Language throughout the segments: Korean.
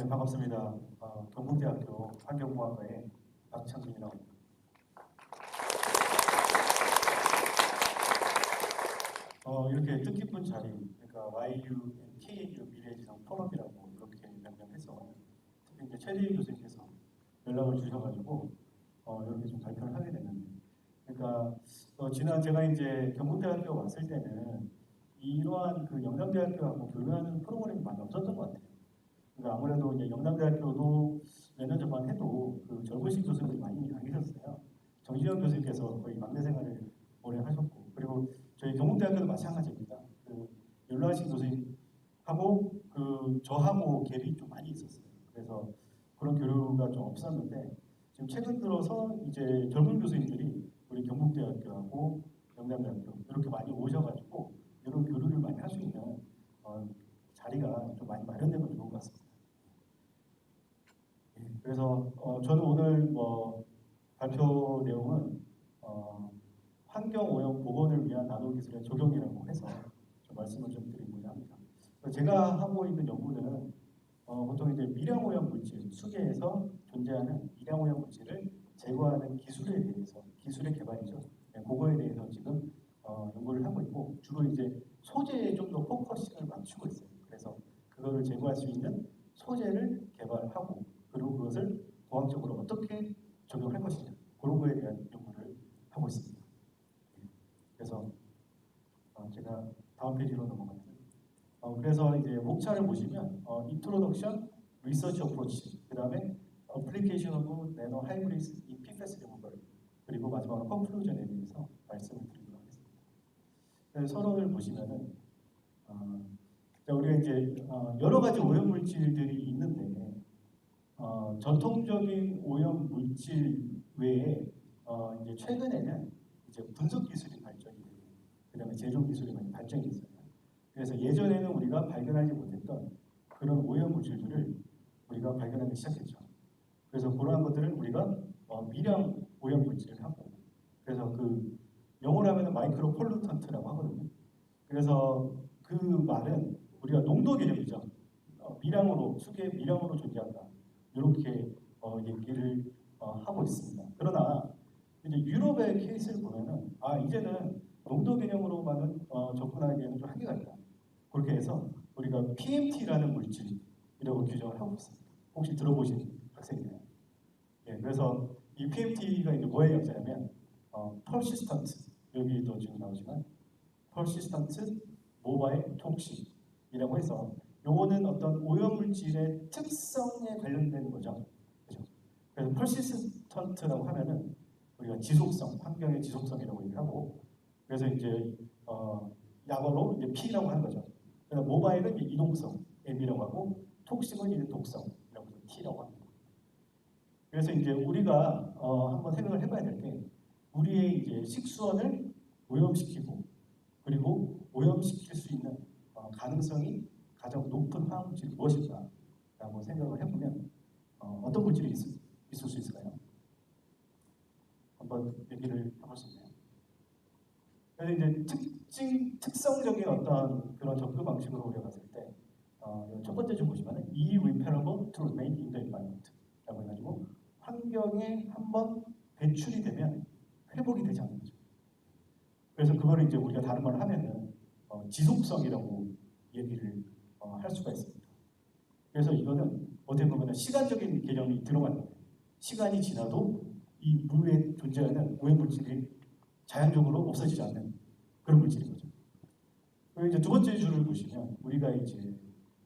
반갑습니다. 경북대학교 환경공학과의 박창진이라고 합니다. 이렇게 뜻깊은 자리, 그러니까 YU, KU 미래지성 포럼이라고 이렇게 명명해서 특히 이제 최대희 교수님께서 연락을 주셔가지고 이렇게 좀 발표를 하게 됐는데, 그러니까 지난 제가 이제 경북대학교 왔을 때는 이러한 그 영남대학교하고 교류하는 프로그램이 많이 없었던 것 같아요. 그러니까 아무래도 이제 영남대학교도 몇 년 전만 해도 그 젊으신 교수님들이 많이 안 계셨어요. 정진영 교수님께서 거의 막내 생활을 오래 하셨고, 그리고 저희 경북대학교도 마찬가지입니다. 그 윤라신 교수님하고 그 저하고 갭이 좀 많이 있었어요. 그래서 그런 교류가 좀 없었는데, 지금 최근 들어서 이제 젊은 교수님들이 우리 경북대학교하고 영남대학교 이렇게 많이 오셔가지고 이런 교류를 많이 할 수 있는 자리가 좀 많이 마련되면 좋은 것 같습니다. 그래서 저는 오늘 발표 내용은 환경오염 복원을 위한 나노기술의 적용이라고 해서 좀 말씀을 좀 드리고자 합니다. 제가 하고 있는 연구는 보통 이제 미량오염 물질, 수계에서 존재하는 미량오염 물질을 제거하는 기술에 대해서, 기술의 개발이죠. 그거에 대해서 지금 연구를 하고 있고, 주로 이제 소재에 좀 더 포커싱을 맞추고 있어요. 그래서 그거를 제거할 수 있는 소재를 개발하고, 그리고 그것을 공학적으로 어떻게 적용할 것이냐, 그런 거에 대한 연구를 하고 있습니다. 그래서 제가 다음 페이지로 넘어가면, 그래서 이제 목차를 보시면 Introduction, Research Approach, 그 다음에 Application of Nano Hybrids in PFAS Removal, 그리고 마지막으로 Conclusion에 대해서 말씀을 드리도록 하겠습니다. 서론을 보시면은 우리가 이제 여러 가지 오염 물질들이 있는데, 전통적인 오염 물질 외에 이제 최근에는 이제 분석 기술이 발전이 되고, 그다음에 제조 기술이 많이 발전이 있어요. 그래서 예전에는 우리가 발견하지 못했던 그런 오염 물질들을 우리가 발견하기 시작했죠. 그래서 그러한 것들을 우리가 미량 오염 물질을 하고, 그래서 그 영어로 하면 마이크로 폴루턴트라고 하거든요. 그래서 그 말은 우리가 농도 개념이죠. 미량으로, 수계 미량으로 존재한다, 이렇게 얘기를 하고 있습니다. 그러나 이제 유럽의 케이스를 보면은 이제는 농도 개념으로만은 접근하기에는 좀 한계가 있다. 그렇게 해서 우리가 PMT라는 물질이라고 규정을 하고 있습니다. 혹시 들어보신 학생이나요? 예, 그래서 이 PMT가 이제 뭐의 약자냐면 persistent, 여기도 지금 나오지만 persistent mobile toxic이라고 해서, 요거는 어떤 오염물질의 특성에 관련된 거죠. 그죠? 그래서 persistent라고 하면은 우리가 지속성, 환경의 지속성이라고 얘기하고, 그래서 이제 약어로 이제 P라고 하는 거죠. 그래서 모바일은 이제 이동성, M이라고 하고, 톡식은 이제 독성이라고 해서 T라고 합니다. 그래서 이제 우리가 한번 생각을 해봐야 될 게, 우리의 이제 식수원을 오염시키고, 그리고 오염시킬 수 있는 가능성이 가장 높은 화학물질이 무엇일까라고 생각을 해보면 어떤 물질이 있을 수 있을까요? 한번 얘기를 해볼 수 있나요? 그래서 이제 특성적인 어떤 그런 접근 방식으로 우리가 봤을 때, 첫 번째 좀 보시면 irreparable to remain in the environment라고 해가지고, 환경에 한번 배출이 되면 회복이 되지 않는 거죠. 그래서 그거를 이제 우리가 다른 말을 하면은 지속성이라고 얘기를 할 수가 있습니다. 그래서 이거는 어떻게 보면 시간적인 개념이 들어가는 거예요. 시간이 지나도 이 물에 존재하는 오염 물질이 자연적으로 없어지지 않는 그런 물질인 거죠. 그리고 이제 두 번째 줄을 보시면, 우리가 이제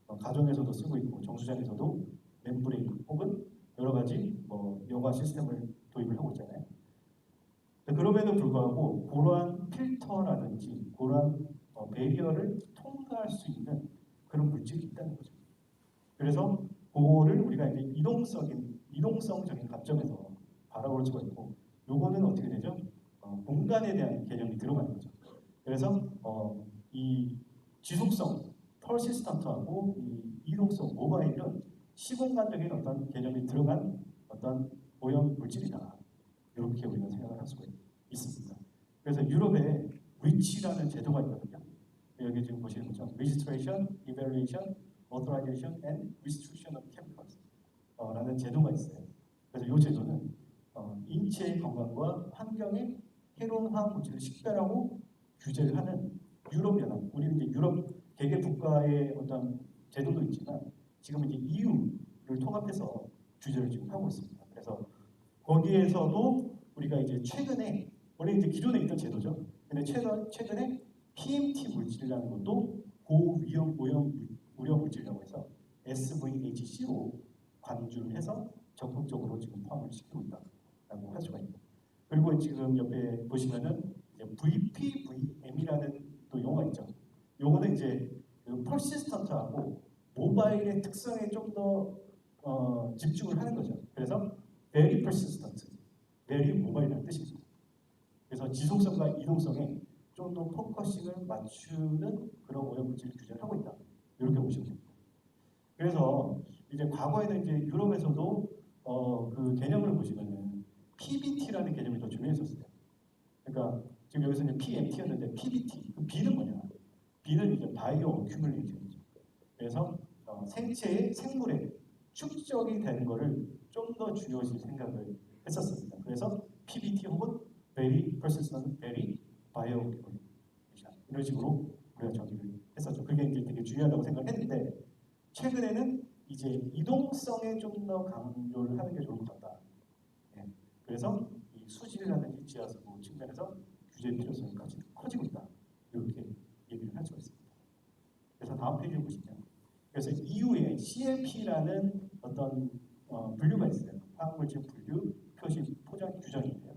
가정에서도 쓰고 있고 정수장에서도 멤브레인 혹은 여러 가지 여과 시스템을 도입을 하고 있잖아요. 그럼에도 불구하고 그러한 필터라든지 그러한 배리어를 통과할 수 있는 그런 물질이 있다는 거죠. 그래서 그거를 우리가 이제 이동성적인 관점에서 바라볼 수가 있고, 요거는 어떻게 되죠? 공간에 대한 개념이 들어가는 거죠. 그래서 이 지속성, persistent하고 이 이동성, 모바일은 시공간적인 어떤 개념이 들어간 어떤 오염 물질이다, 이렇게 우리가 생각을 할 수가 있습니다. 그래서 유럽에 REACH라는 제도가 있거든요. 여기 지금 보시는 것처럼 Registration, Evaluation, Authorization and Restriction of Chemicals. 제도라는 제도가 있어요. 그래서 이 제도는 인체의 건강과 환경에 해로운 화학 물질을 식별하고 규제를 하는 유럽연합, 우리는 이제 유럽 개개 국가의 어떤 제도도 있지만 지금 이제 EU를 통합해서 규제를 지금 하고 있습니다. 그래서 거기에서도 우리가 이제 최근에 원래 이제 기존에 있던 제도죠. 근데 최근에 PMT 물질이라는 것도 고위험 오염 우려 물질이라고 해서 SVHC로 관주를 해서 적극적으로 지금 포함을 시키고 있다라고 할 수가 있고, 그리고 지금 옆에 보시면은 이제 VPVM이라는 또 용어가 있죠. 요거는 이제 그 퍼시스턴트하고 모바일의 특성에 좀 더 집중을 하는 거죠. 그래서 very persistent, very mobile이라는 뜻입니다. 그래서 지속성과 이동성에 좀 더 포커싱을 맞추는 그런 오염 물질을 규제를 하고 있다. 이렇게 보시면 됩니다. 그래서 이제 과거에는 이제 유럽에서도 그 개념을 보시면은 PBT라는 개념이 더 중요했었어요. 그러니까 지금 여기서는 PMT였는데 PBT, 그 B는 뭐냐? B는 이제 바이오 어큐뮬레이션이죠. 그래서 생체의 생물에 축적이 되는 거를 좀 더 중요시 생각을 했었습니다. 그래서 PBT 혹은 Very Persistent Very Bioaccumulation 이런 식으로 우리가 정의를 했었죠. 그게 이제 되게 중요하다고 생각했는데 최근에는 이제 이동성에 좀 더 강조를 하는 게 좋을 것 같다. 네. 그래서 이 수질이라든지 지하수 측면에서 규제 필요성까지 커지고 있다. 이렇게 얘기를 할 수가 있습니다. 그래서 다음 페이지를 보시면, 그래서 EU에 CLP라는 어떤 분류가 있어요. 화학물질 분류 표시 포장 규정이에요.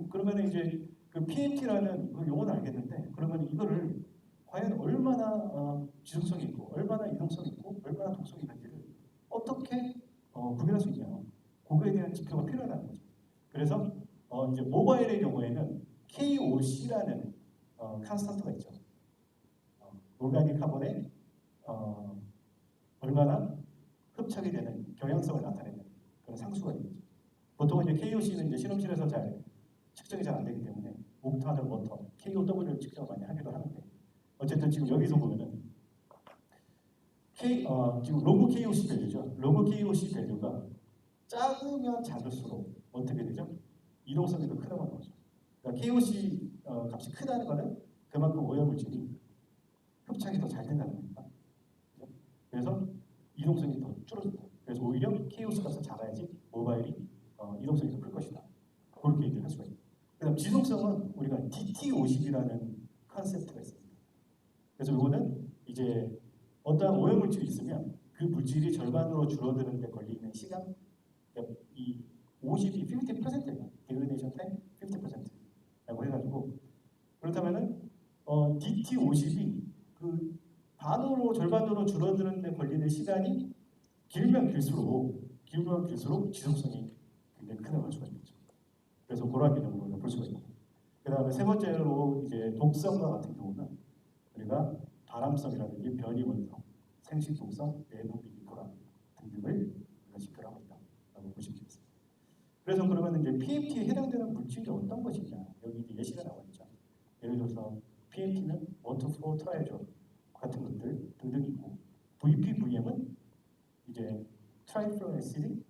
그러면 이제 그 PMT라는 그 용어는 알겠는데, 그러면 이거를 과연 얼마나 지속성이 있고, 얼마나 이동성이 있고, 얼마나 독성이 있는지를 어떻게 구별할 수 있냐? 그거에 대한 지표가 필요하다는 거죠. 그래서 이제 모바일의 경우에는 KOC라는 컨스턴트가 있죠. 오르가닉 카본에 얼마나 흡착이 되는 경향성을 나타내는 그런 상수가 있죠. 보통은 이제 KOC는 이제 실험실에서 잘 측정이 잘 안 되기 때문에 옥타드 워터, KOW를 측정을 많이 하기도 하는데, 어쨌든 지금 여기서 보면은 지금 로그 KOC 밸류죠. 로그 KOC 밸류가 작으면 작을수록 어떻게 되죠? 이동성이 더 크다고 하는 거죠. 그러니까 KOC 값이 크다는 거는 그만큼 오염물질이 흡착이 더 잘 된다는 겁니다. 그래서 이동성이 더 줄어든다. 그래서 오히려 KOC 값이 작아야지 모바일이 이동성이 더 클 것이다. 그렇게 얘기를 할 수가 있습니다. 그다음 지속성은 우리가 DT50이라는 컨셉트가 있습니다. 그래서 이거는 이제 어떠한 오염물질이 있으면 그 물질이 절반으로 줄어드는 데 걸리는 시간, 그러니까 이 50이 50%예요. 데그레이션 타임 50%라고 해가지고, 그렇다면은 DT50이 그 반으로 절반으로 줄어드는 데 걸리는 시간이 길면 길수록 지속성이 굉장히 크다고 할 수가 있겠죠. 그래서 그러한 개념으로 볼 수가 있고, 그 다음에 세 번째로 이제 독성과 같은 경우는 우리가 발암성이라든지 변이 원성, 생식 독성, 내부 비리 불안 등등을 우리가 지표하고 있다라고 보시면 되겠습니다. 그래서 그러면 이제 PMT에 해당되는 물질이 어떤 것이냐, 여기 이제 예시가 나와 있죠. 예를 들어서 PMT는 1,2,4 트라이졸 같은 것들 등등이 있고, VPVM은 이제 트라이플로에시드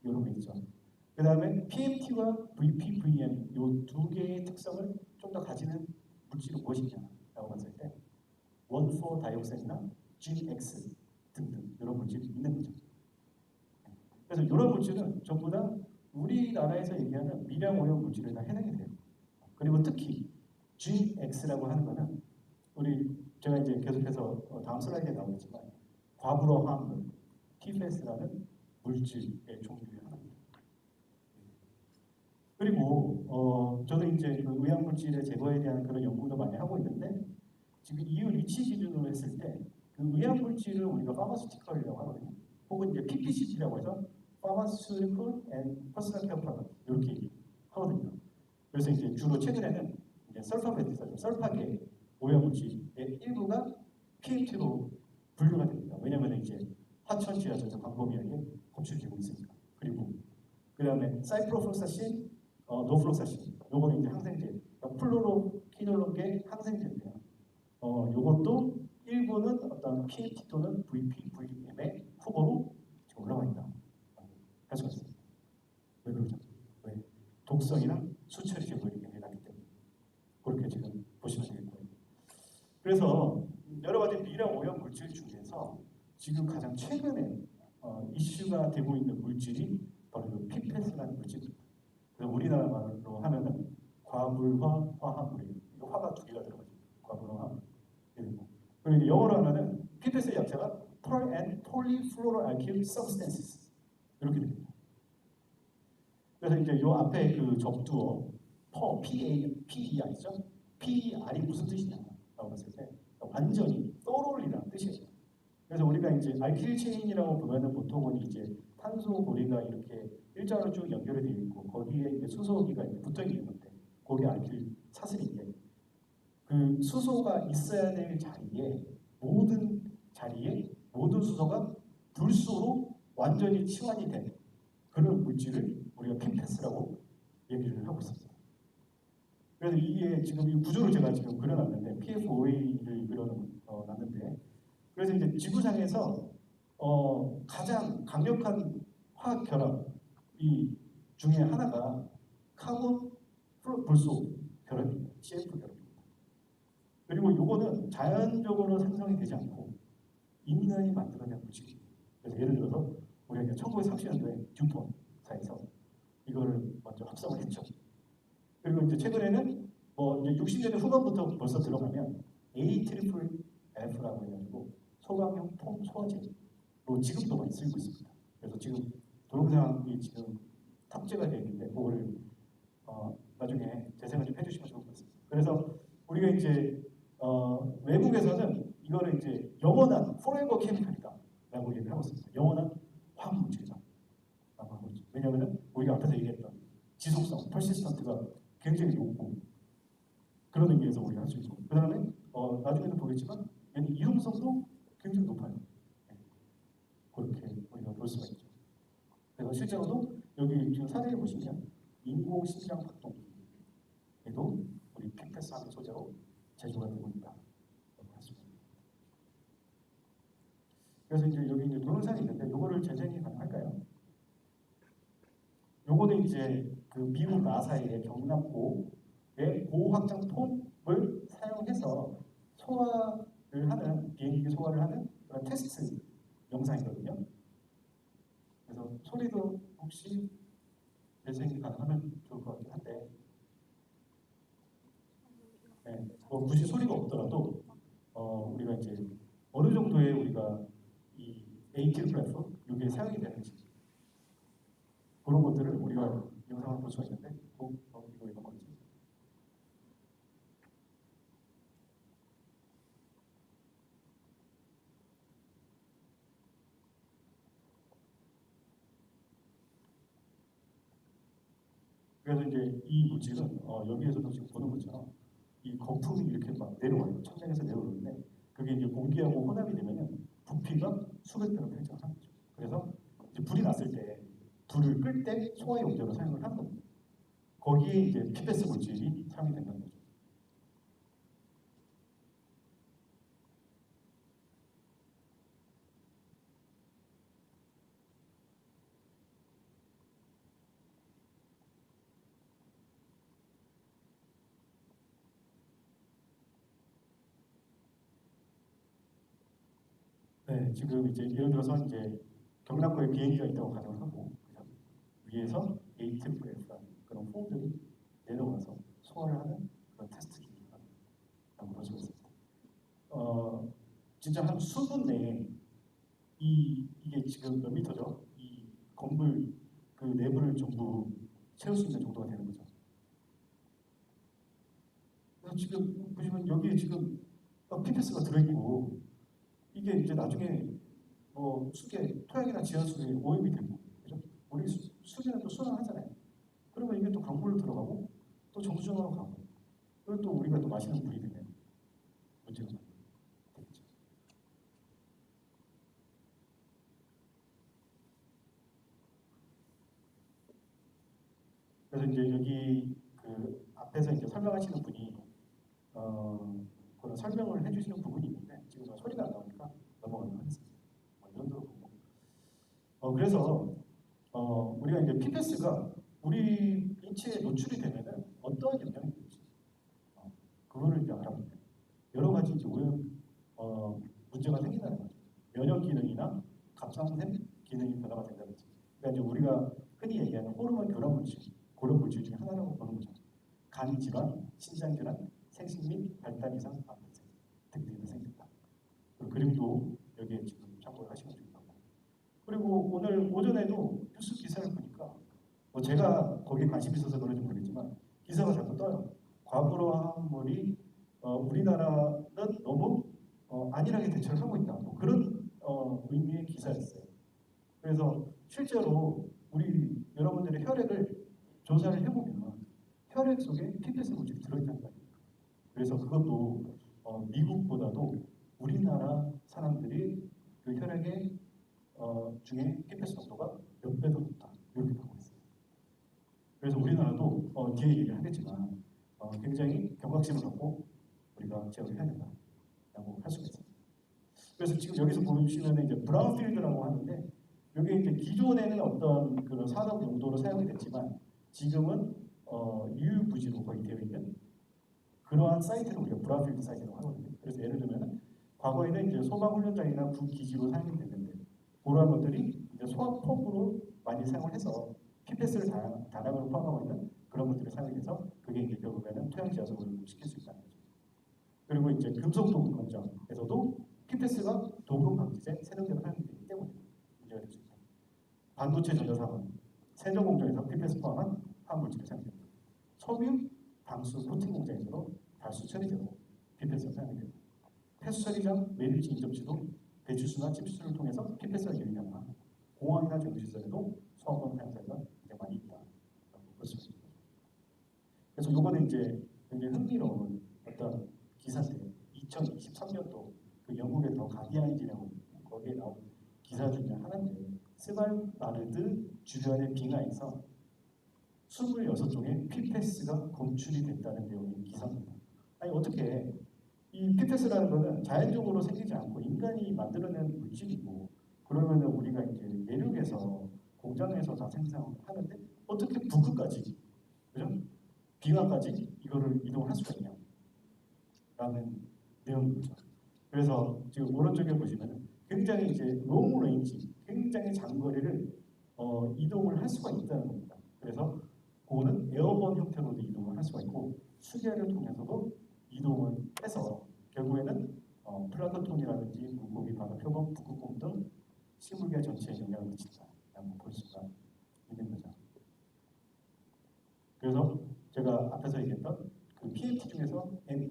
이런 거 있죠. 그 다음에 PMT와 VPVM 이 두 개의 특성을 좀 더 가지는 물질이 무엇이냐라고 봤을 때 1,4 다이옥사이드나 GX 등등 이런 물질이 있는 거죠. 그래서 이런 물질은 전부 다 우리나라에서 얘기하는 미량 오염 물질에 다 해당이 돼요. 그리고 특히 GX라고 하는 거는 제가 이제 계속해서 다음 슬라이드에 나오겠지만 과부로 화합물 PFAS라는 물질의 종류의 하나입니다. 그리고 저도 이제 그 의약물질의 제거에 대한 그런 연구도 많이 하고 있는데, 지금 EU 리치 기준으로 했을 때 그 의약물질을 우리가 파마스티컬이라고 하거든요. 혹은 이제 PPCP라고 해서 Pharmaceutical and Personal Care Product 이렇게 하거든요. 그래서 이제 주로 최근에는 이제 설파메티사죠. 설파계 오염물질의 일부가 PMT로 분류가 됩니다. 왜냐하면 이제 하천 지하수에서 광범위하게 검출되고 있으니까. 그리고 그 다음에 사이프로플록사신, 노플록사신, 요거는 이제 항생제, 그러니까 플로로키놀론계 항생제인데요. 요것도 일부는 어떤 PMT 또는 VPVM의 후보로 지금 올라와 있다. 독성이나 수처리 제거에 굉장히 낮기 때문에 그렇게 지금 보시면 되겠고요. 그래서 여러 가지 미량 오염 물질 중에서 지금 가장 최근에 이슈가 되고 있는 물질이 바로 이 PFAS라는 물질입니다. 그래서 우리나라 말로 하면은 과물화 화합물이에요. 이거 화가 두 개가 들어가죠. 과물화 그리고 이제 영어로 하면은 PFAS의 약자가 Per and Polyfluoroalkyl Substances 이렇게 됩니다. 그래서 이제 이 앞에 그 접두어 PER이죠. PER이 무슨 뜻이냐라고 봤을 때 완전히 thoroughly라는 뜻이에요. 그래서 우리가 이제 알킬 체인이라고 보면은 보통은 이제 탄소 고리가 이렇게 일자로 쭉 연결이 되어 있고 거기에 이제 수소기가 이제 붙어 있는 건데 거기에 알킬 사슬인데 그 수소가 있어야 될 자리에 모든 수소가 불소로 완전히 치환이 된 그런 물질을 우리가 PFAS라고 얘기를 하고 있습니다. 그래서 이게 지금 이 구조를 제가 지금 그려놨는데 PFOA를 그려놨는데 그래서 이제 지구상에서 가장 강력한 화학 결합이 중에 하나가 카본 불소 결합입니다. CF 결합입니다. 그리고 이거는 자연적으로 생성이 되지 않고 인간이 만들어낸 물질입니다. 그래서 예를 들어서 우리가 이제 1930년도에 듀폰사에서 이거를 먼저 합성을 했죠. 그리고 이제 최근에는 뭐 이제 60년대 후반부터 벌써 들어가면 AFF라고 해가지고 소방용 폼 소화제로 지금도 많이 쓰이고 있습니다. 그래서 지금 동영상이 지금 탑재가 되어 있는데 그거를 나중에 재생을 좀 해주시면 좋을 것 같습니다. 그래서 우리가 이제 외국에서는 이거를 이제 영원한 forever chemical이다라고 얘기를 하고 있습니다. 영원한 화학 물질이다라고 하고 있죠. 왜냐하면 우리가 앞에서 얘기했던 지속성, persistent가 굉장히 높고 그런 의미에서 우리가 할 수 있고 그 다음에 나중에도 보겠지만 얘는 이용성도 굉장히 높아요. 네. 그렇게 우리가 볼 수가 있죠. 그래서 실제로도 여기 지금 사진을 보시면 인공심장 박동기에도 우리 PFAS 하는 소재로 제조가 되고 있다. 그래서 이제 여기 이제 동영상이 있는데 이거를 재생이 가능할까요? 요거는 이제 그 미국 나사의 경납고의 고확장 폼을 사용해서 소화를 하는 비행기 소화를 하는 그런 테스트 영상이거든요. 그래서 소리도 혹시 재생이 가능하면 좋을 것 같긴 한데, 네, 뭐 굳이 소리가 없더라도 우리가 이제 어느 정도의 우리가 이 ATL 플랫폼 이게 사용이 되는지 그런 것들을 우리가 영상을 볼 수가 있는데, 이거 이런 거지. 그래서 이제 이 물질은 여기에서도 지금 보는 것처럼 이 거품이 이렇게 막 내려와요. 천장에서 내려오는데 그게 이제 공기하고 혼합이 되면은 부피가 수백 배로 팽창하는 거죠. 그래서 이제 불이 났을 때 불을 끌 때 소화 용제로 사용을 하는 겁니다. 거기에 이제 PFAS 물질이 사용이 된다는 거죠. 네, 지금 이제 예를 들어서 이제 경남고에 비행기가 있다고 가정을 하고 그죠? 위에서 ATF라는 그런 폼들이 내려와서 소화를 하는 그런 테스트 기기라고 볼 수가 있습니다. 진짜 한 수분 내에 이게 지금 몇 미터죠? 이 건물 그 내부를 전부 채울 수 있는 정도가 되는 거죠. 그래서 지금 보시면 여기에 지금 PFAS가 들어있고 이게 이제 나중에 뭐 수계 토양이나 지하수에 오염이 되고 그죠? 우리 수계는 또 순환하잖아요. 그러면 이게 또 강물로 들어가고 또 정수정으로 가고 그리고 또 우리가 또 마시는 물이 되면 문제가 되겠죠. 그래서 이제 여기 그 앞에서 이제 설명하시는 분이 그런 설명을 해주시는 부분이 있는데 지금 소리가 안 나오니까 넘어가도록 하겠습니다. 이 정도로 보고 그래서 우리가 이제 PFAS가 우리 인체에 노출이 되면은 어떠한 영향이 될지 그거를 이제 알아보면 여러 가지 이제 문제가 생긴다는 거죠. 면역 기능이나 갑상샘 기능이 변화가 된다든지. 그러니까 이제 우리가 흔히 얘기하는 호르몬 교란 물질 그런 물질 중에 하나라고 보는 거죠. 간 질환, 신장 질환, 생식 및 발달 이상 암발생 등등이 생긴다. 그림도 여기에 지금 참고를 하시면 될 것 같고. 그리고 오늘 오전에도 뉴스 기사를 보니까 제가 거기에 관심이 있어서 그런지 모르겠지만 기사가 자꾸 떠요. 과부로 화물이 우리나라는 너무 안일하게 대처를 하고 있다. 뭐 그런 의미의 기사였어요. 그래서 실제로 우리 여러분들의 혈액을 조사를 해보면 혈액 속에 PFAS 물질이 들어있다는 거예요. 그래서 그것도 미국보다도 우리나라 사람들이 그 혈액의 중에 PFAS 농도가 몇 배 더 높다 이렇게 보고 있어요. 그래서 우리나라도 뒤에 얘기를 하겠지만 굉장히 경각심을 갖고 우리가 제어를 해야 된다라고 할 수가 있습니다. 그래서 지금 여기서 보시면 이제 브라운필드라고 하는데 이게 이제 기존에는 어떤 그런 산업 용도로 사용이 됐지만 지금은 유유부지로 거의 되어 있는 그러한 사이트를 우리가 브라운필드 사이트라고 하거든요. 그래서 예를 들면 과거에는 이제 소방훈련장이나 군기지로 사용이 됐는데 그러한 것들이 이제 소화포구로 많이 사용을 해서 PFAS를 다량으로 포함하고 있는 그런 것들을 사용해서 그게 이제 결국에는 토양지하수를 시킬 수 있다는 거죠. 그리고 이제 금속 도금 공정에서도 PFAS가 도금 방지제 세정제로 사용이 되기 때문에 문제가 될 수 있다. 반도체 전자산업, 세정 공정에서 PFAS 포함한 화학물질을 사용됩니다. 섬유, 방수, 코팅 공장에서도 달수 처리제로 PFAS가 사용이 됩니다. 폐수 처리장, 매립지 인접지도 배추수나 칩수를 통해서 PFAS가 유입되거나 공항이나 정시설에도 소화권 사용자가 굉장히 많이 있다고 볼 수 있습니다. 그래서 이번에 이제 굉장히 흥미로운 어떤 기사인데 2023년도 그 영국의 더 가디언이라고 거기에 나온 기사 중에 하나인데 스발바르드 주변의 빙하에서 26종의 PFAS가 검출이 됐다는 내용의 기사입니다. 아니 어떻게 이 PFAS라는 거는 자연적으로 생기지 않고 인간이 만들어낸 물질이고 그러면은 우리가 이제 내륙에서 공장에서 다 생산하는데 어떻게 북극까지 그죠? 빙하까지 이거를 이동할 수가 있냐라는 내용이죠. 그래서 지금 오른쪽에 보시면 굉장히 이제 롱 레인지, 굉장히 장거리를 이동을 할 수가 있다는 겁니다. 그래서 그거는 에어본 형태로도 이동을 할 수가 있고 수계를 통해서도 이동을 해서 결국에는 플랑크톤이라든지 물고기, 바다 표범, 북극곰 등 식물계 전체에 영향을 미친다라고 볼 수가 있는 거죠. 그래서 제가 앞에서 얘기했던 그 PFT 중에서 M에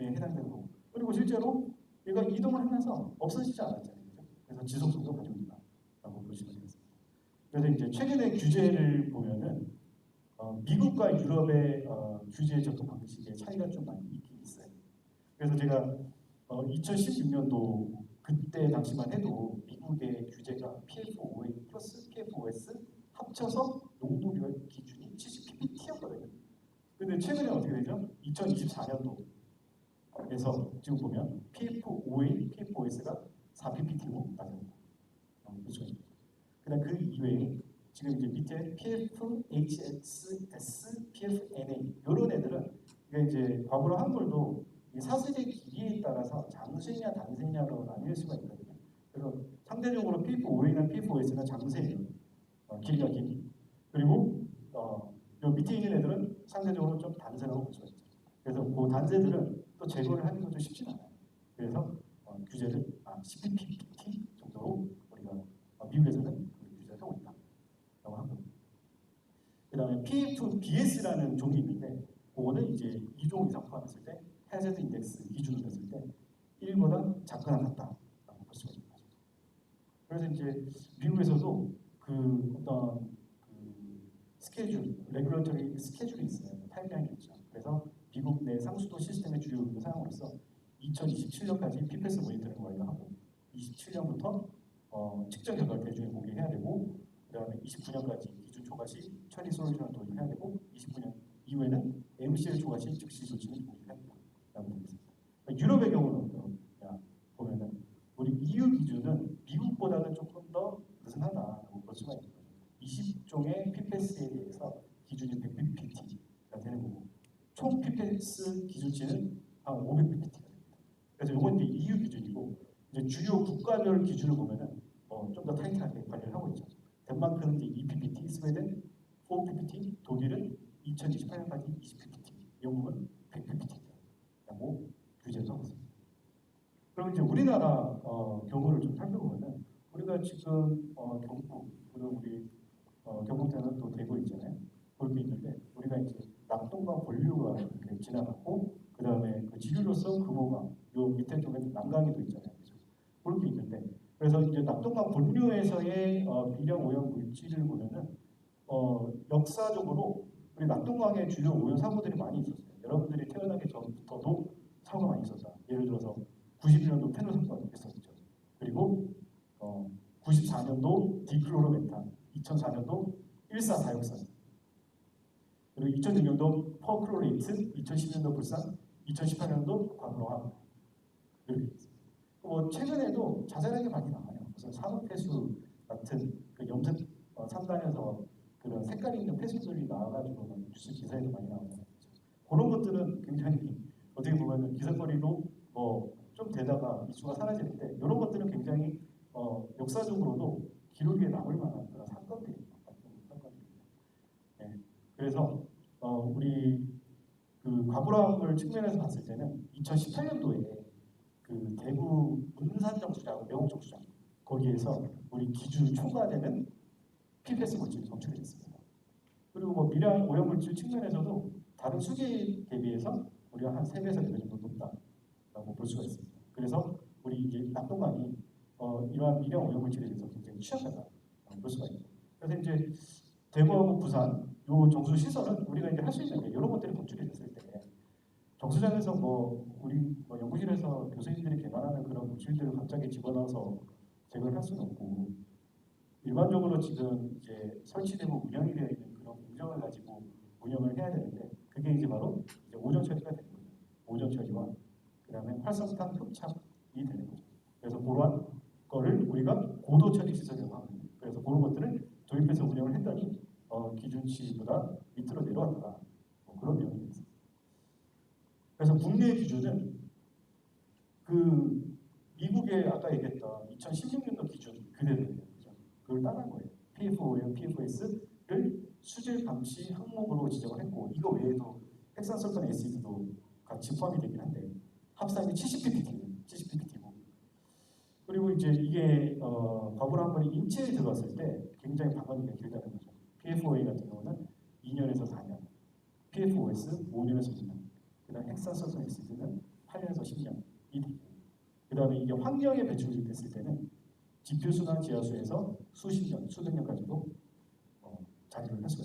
해당되는 거고 그리고 실제로 얘가 이동을 하면서 없어지지 않았잖아요. 그래서 지속성도 가지고 있다라고 보시면 되겠습니다. 그래서 이제 최근의 규제를 보면은 미국과 유럽의 규제 접근 방식의 차이가 좀 많이 있긴 있어요. 그래서 제가 2016년도 그때 당시만 해도 미국의 규제가 PFOA 플러스 PFOS 합쳐서 농도별 기준이 70ppt였거든요. 근데 최근에 어떻게 되죠? 2024년도에서 지금 보면 PFOA, PFOS가 4ppt로 낮아집니다. 그렇죠. 그다음 그 이외에 지금 이제 밑에 PF, HXS, PFNA 이런 애들은 이게 이제 과부로 한글도 사슬의 길이에 따라서 장세냐 단세냐로 나뉠 수가 있거든요. 그래서 상대적으로 PF5A나 PF5S는 장세예요. 길이가 긴. 그리고 요 밑에 있는 애들은 상대적으로 좀 단세라고 볼 수가 있죠. 그래서 그 단세들은 또 제거를 하는 것도 쉽지 않아요. 그래서 규제를 10ppT 정도로 우리가 미국에서는 규제를 하고 있다라고 합니다. 그 다음에 PFBS라는 종이 있는데 그거는 이제 2종 이상 포함했을 때 해저드 인덱스 기준으로 했을 때 1보다 작거나 같다라고 볼 수가 있습니다. 그래서 이제 미국에서도 그 어떤 그 스케줄, 레귤러터리 스케줄이 있어요. 타임라인이 있죠. 그래서 미국 내 상수도 시스템의 주요 사항으로서 2027년까지 PFAS 모니터링 완료하고 27년부터 측정 결과를 대중에 공개해야 되고 그다음에 29년까지 기준 초과시 처리 솔루션을 도입해야 되고 29년 이후에는 MCL 초과시 즉시 조치를 공개해야 된다라고 되어 있습니다. 유럽의 경우는 보면은 우리 EU 기준은 미국보다는 조금 더 느슨하다고 볼 수가 있는 거죠. 각종의 PFAS에 대해서 기준이 100ppt가 되는 거고 총 PFAS 기준치는 한 500ppt가 됩니다. 그래서 이건 이제 EU 기준이고 이제 주요 국가별 기준을 보면은 좀 더 타이트하게 관리를 하고 있죠. 덴마크는 이제 2ppt, 스웨덴 4ppt, 독일은 2028년까지 20ppt, 영국은 100ppt라고 규제를 하고 있습니다. 그럼 이제 우리나라 경우를 좀 살펴보면은 우리가 지금 경북 그리고 우리 경북대는 또 대구 있잖아요. 그렇게 있는데 우리가 이제 낙동강 본류가 이렇게 지나가고 그 다음에 그 지류로서 금호강 요 밑에 쪽에 남강이도 있잖아요. 그렇죠? 그렇게 있는데 그래서 이제 낙동강 본류에서의 미량 오염 물질을 보면은 역사적으로 우리 낙동강의 주요 오염 사고들이 많이 있었어요. 여러분들이 태어나기 전부터도 사고가 많이 있었다. 예를 들어서 91년도 테너 사고가 있었죠. 그리고 94년도 디클로로메탄, 2004년도 1,4-4역산, 그리고 2006년도 퍼크로레이트, 2010년도 불산, 2018년도 광로함 이렇게 있습니다. 최근에도 자잘하게 많이 나와요. 무슨 산업폐수 같은 그 염색 3단에서 그런 색깔 있는 폐수들이 나와가지고 뉴스 기사에도 많이 나오는 거죠. 그런 것들은 굉장히 어떻게 보면 기사거리도 좀 되다가 이슈가 사라지는데 이런 것들은 굉장히 역사적으로도 기록에 남을 만한 그런 사건들입니다. 네. 그래서 우리 그 과부람을 측면에서 봤을 때는 2018년도에 그 대구 문산정수장, 매곡정수장 거기에서 우리 기준 초과되는 PFAS 물질이 검출이 됐습니다. 그리고 미량 오염 물질 측면에서도 다른 수계 대비해서 우리가 한 3배에서 4배 정도 높다라고 볼 수가 있습니다. 그래서 우리 이제 낙동강이 이러한 미량 오염 물질에 대해서 굉장히 취약하다고 볼 수가 있죠. 그래서 이제 대구하고 부산 요 정수 시설은 우리가 이제 할 수 있는 게 이런 것들이 검출이 됐을 때 정수장에서 우리 연구실에서 교수님들이 개발하는 그런 물질들을 갑자기 집어넣어서 제거를 할 수는 없고 일반적으로 지금 이제 설치되고 운영이 되어 있는 그런 공정을 가지고 운영을 해야 되는데 그게 이제 바로 이제 오존 처리가 되는 거죠. 오존 처리와 그다음에 활성탄 흡착이 되는 거죠. 그래서 그러한 거를 우리가 고도 처리 시설이라고 합니다. 그래서 그런 것들을 도입해서 운영을 했더니 기준치보다 밑으로 내려왔다. 그런 내용이 있습니다. 그래서 국내 기준은 그 미국의 아까 얘기했던 2016년도 기준 그대로예요. 그걸 따라한 거예요. PFOM, PFS를 수질 감시 항목으로 지정을 했고 이거 외에도 핵산설판 에시드도 같이 포함이 되긴 한데 합산이 70ppt고 그리고 이제 이게 과부람물이 인체에 들어갔을 때 굉장히 방광기가 길다는 거죠. PFOA 같은 경우는 2년에서 4년, PFOS 5년에서 10년, 그다음 핵산설판 에시드는 8년에서 10년이 되고 그 다음에 이게 환경에 배출이 됐을 때는 지표수나 지하수에서 수십 년, 수백 년까지도 자리를 할 수가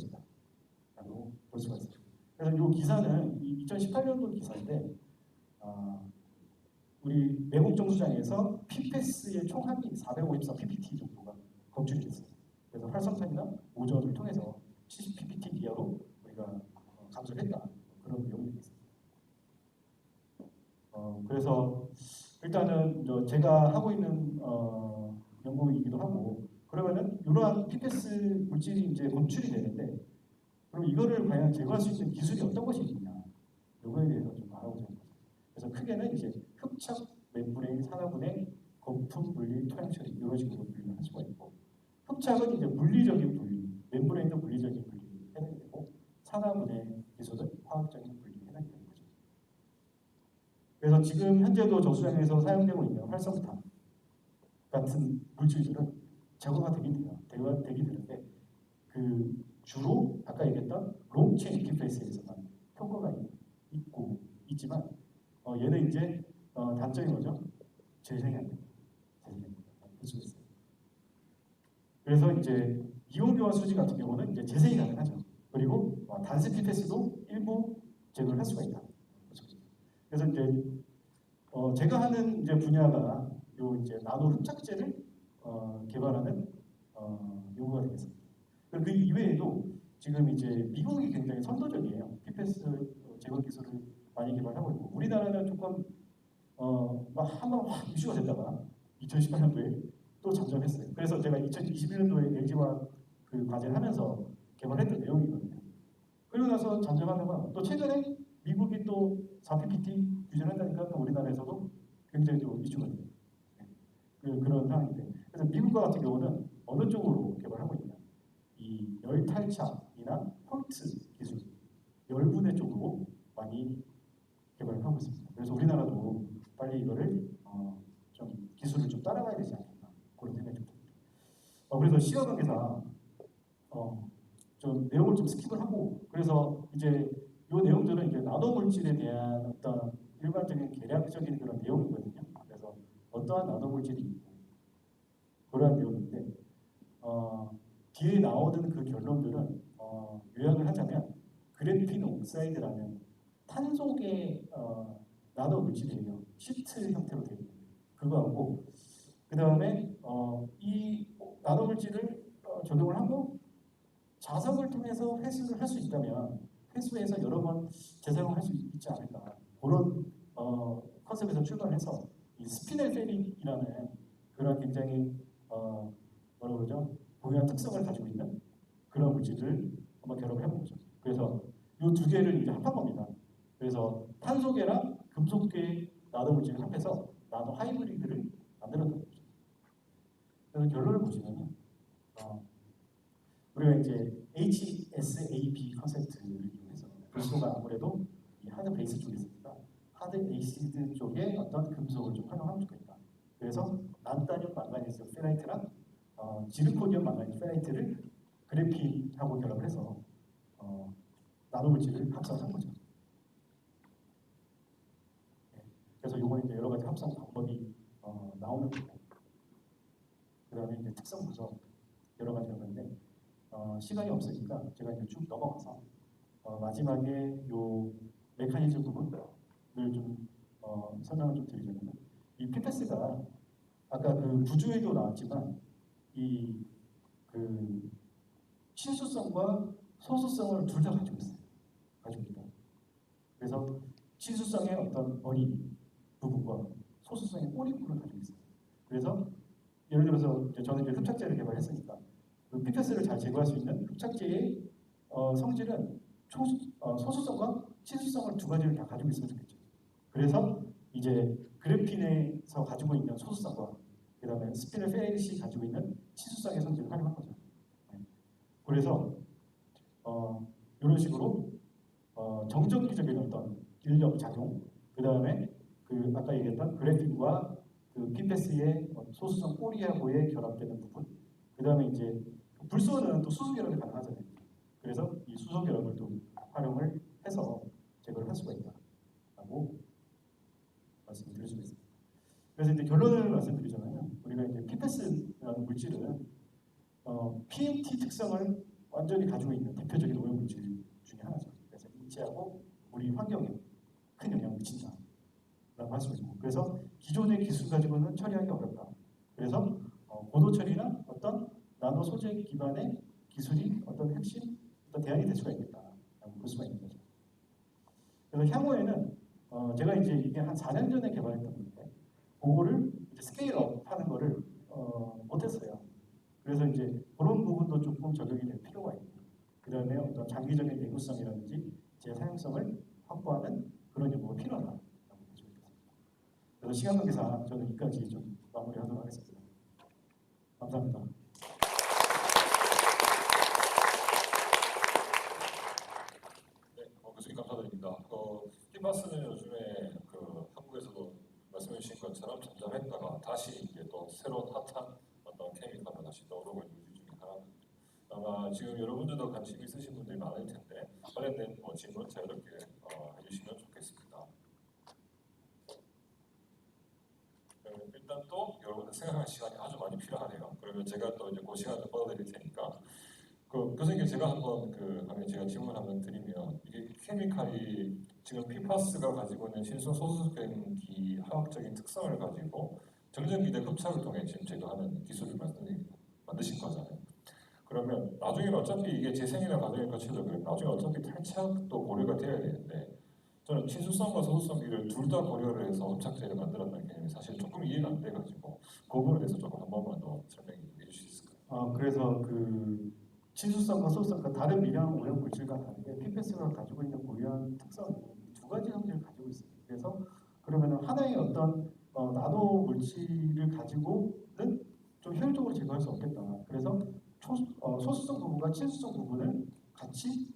있다라고 볼 수가 있습니다. 그래서 이 기사는 2018년도 기사인데 우리 매국 정수장에서 PFAS의 총 함이 454ppt 정도가 검출이 됐습니다. 그래서 활성탄이나 오존을 통해서 70ppt 이하로 우리가 감소를 했다 그런 내용이 있습니다. 그래서 일단은 제가 하고 있는 연구이기도 하고 그러면은 이러한 PFAS 물질이 이제 검출이 되는데 그럼 이거를 과연 제거할 수 있는 기술이 어떤 것이 있느냐 이거에 대해서 좀 알아보자. 그래서 크게는 이제 흡착 멤브레인 산화분해 거품 분리 토양 처리 이런 식으로 분리를 할 수가 있고 흡착은 이제 물리적인 분리, 멤브레인도 물리적인 분리 해당이 되고 산화분해 기술은 화학적인 분리 해당이 되는 거죠. 그래서 지금 현재도 정수장에서 사용되고 있는 활성탄 같은 물질들은 제거가 되긴 돼요. 되긴 되는데 그 주로 아까 얘기했던 롱체인 PFAS에서만 효과가 있지만 얘는 이제 단점이 뭐죠? 재생이 안 됩니다. 볼 수 있어요. 그래서 이제 이온교환 수지 같은 경우는 이제 재생이 가능하죠. 그리고 단수 PFAS도 일부 제거를 할 수가 있다. 그래서 이제 제가 하는 이제 분야가 요 이제 나노 흡착제를 개발하는 연구가 되겠습니다. 그 이외에도 지금 이제 미국이 굉장히 선도적이에요. PFAS 제거 기술을 많이 개발하고 있고 우리나라는 조금 한번 확 이슈가 됐다가 2018년도에 또 잠잠했어요. 그래서 제가 2021년도에 LG화학 그 과제를 하면서 개발했던 내용이거든요. 그러고 나서 잠잠하다가 또 최근에 미국이 또 4PPT 규제를 한다니까 또 우리나라에서도 굉장히 또 이슈가 돼요. 그런 상황인데 그래서 미국과 같은 경우는 어느 쪽으로 개발하고 있냐 이 열탈착이나 폴트 기술 열분해 쪽으로 많이 개발을 하고 있습니다. 그래서 우리나라도 빨리 이거를 좀 기술을 좀 따라가야 되지 않겠나 그런 생각이 듭니다. 그래서 시간 관계상 좀 내용을 좀 스킵을 하고 그래서 이제 이 내용들은 이제 나노 물질에 대한 어떤 일반적인 계략적인 그런 내용이거든요. 그래서 어떠한 나노 물질이 있고 그러한 내용인데 뒤에 나오는 그 결론들은 요약을 하자면 그래핀 옥사이드라는 탄소계 나노 물질이에요. 시트 형태로 되어 있는 그거하고 그 다음에 이 나노 물질을 적용을 하고 자석을 통해서 회수를 할 수 있다면 회수해서 여러 번 재사용할 수 있지 않을까 그런 컨셉에서 출발해서 이 스피넬페린이라는 그런 굉장히 뭐라 그러죠? 고유한 특성을 가지고 있는 그런 물질을 한번 결합을 해본 거죠. 그래서 이 두 개를 이제 합한 겁니다. 그래서 탄소계랑 금속계 나노 물질을 합해서 나노 하이브리드를 만들었던 거죠. 그래서 결론을 보시면 우리가 이제 HSAB 컨셉트를 이용해서 불소가 아무래도 이 하드 베이스 쪽에 있으니까 하드 에이시드 쪽에 어떤 금속을 좀 활용하면 좋겠다. 그래서 난따늄 망가니스 페라이트랑 지르코니움 망가니스 페라이트를 그래핀하고 결합을 해서 나노물질을 합성한 거죠. 네. 그래서 이번에 이제 여러 가지 합성 방법이 나오는 거고, 그다음에 이제 특성 분석 여러 가지가 있는데 시간이 없으니까 제가 이제 쭉 넘어가서 마지막에 요 메커니즘 부분을 좀 설명을 좀 드리자면 이 PFAS가 아까 그 구조에도 나왔지만 이 그 친수성과 소수성을 둘 다 가지고 있어요. 가지고 있다. 그래서 친수성의 어떤 머리 부분과 소수성의 꼬리 부분을 가지고 있어요. 그래서 예를 들어서 저는 이제 흡착제를 개발했으니까 그 PFAS를 잘 제거할 수 있는 흡착제의 성질은 소수성과 친수성을 두 가지를 다 가지고 있으면 좋겠죠. 그래서 이제 그래핀에서 가지고 있는 소수성과 그 다음에 스피넬 페레시 가지고 있는 친수성의 성질을 활용한 거죠. 네. 그래서 이런 식으로 정전기적인 어떤 인력 작용, 그 다음에 그 아까 얘기했던 그래핀과 그 PFAS의 소수성 꼬리하고의 결합되는 부분, 그 다음에 이제 불소는 또 수소 결합이 가능하잖아요. 그래서 이 수소 결합을 또 활용을 해서 제거를 할 수가 있다라고 말씀드릴 수 있습니다. 그래서 이제 결론을 말씀드리자면 우리가 이제 PFAS라는 물질은 PMT 특성을 완전히 가지고 있는 대표적인 오염 물질 중에 하나죠. 그래서 인체하고 우리 환경에 큰 영향을 미친다라고 할 수 있고, 그래서 기존의 기술 가지고는 처리하기 어렵다. 그래서 고도 처리나 어떤 나노 소재 기반의 기술이 어떤 핵심 어떤 대안이 될 수가 있겠다라고 볼 수가 있는 거죠. 그래서 향후에는 제가 이제 이게 한 4년 전에 개발했던 건데 그거를 이제 스케일업 하는 거를 못했어요. 그래서 이제 그런 부분도 조금 적용이 될 필요가 있고, 그 다음에 어떤 장기적인 내구성이라든지 제 사용성을 확보하는 그런 연구가 필요하다고 볼 수 있습니다. 그래서 시간 관계상 저는 여기까지 좀 마무리하도록 하겠습니다. 감사합니다. 네, 교수님 감사드립니다. PFAS는 요즘에 한국에서도 말씀해 주신 것처럼 잠잠했다가 다시 이제 또 새로운 핫한 어떤 케미컬로 다시 떠오르고 있는 이유 중에 하나입니다. 아마 지금 여러분들도 관심 있으신 분들이 많을 텐데 관련된 질문 자유롭게 해주시면 좋겠습니다. 일단 또 여러분들 생각할 시간이 아주 많이 필요하네요. 그러면 제가 또 이제 그 시간을 뻗어드릴 테니까 교수님께 제가 한번 제가 질문을 한번 드리면 이게 케미칼이 지금 PFAS가 가지고 있는 친수 소수병기 화학적인 특성을 가지고 정전기대 흡착을 통해 지금 제거하는 기술을 만드신 거잖아요. 그러면 나중에는 어차피 이게 재생이나 과정을 거쳐도 나중에 어차피 탈착도 고려가 되어야 되는데 저는 친수성과 소수성기를 둘 다 고려를 해서 흡착제를 만들었다는 개념이 사실 조금 이해가 안 돼가지고 그 부분에 대해서 조금 한 번만 더 설명해 주실 수 있을까요? 그래서 친수성과 소수성과 다른 미량 오염 물질과 다르게 PFAS가 가지고 있는 고유한 특성이 두 가지 성질을 가지고 있어요. 그래서 그러면 하나의 어떤 나노 물질을 가지고는 좀 효율적으로 제거할 수 없겠다. 그래서 소수성 부분과 친수성 부분을 같이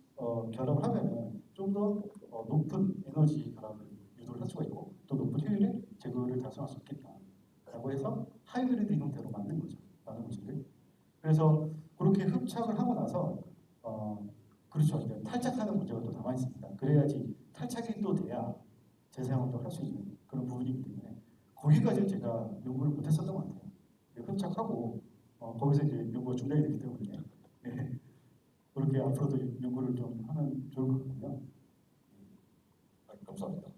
결합을 하면은 좀 더 높은 에너지 결합을 유도를 할 수가 있고 또 높은 효율의 제거를 달성할 수 있겠다라고 해서 하이브리드 형태로 만든 거죠. 나노 물질을. 그래서 그렇게 흡착을 하고 나서 그렇죠. 이제 탈착하는 문제가 또 남아 있습니다. 그래야지 탈착이 또 돼야 재사용도 할 수 있는 그런 부분이기 때문에 거기까지 제가 연구를 못했었던 것 같아요. 흡착하고 거기서 이제 연구가 중단이 됐기 때문에 네. 그렇게 앞으로도 연구를 좀 하면 좋을 것 같고요. 감사합니다.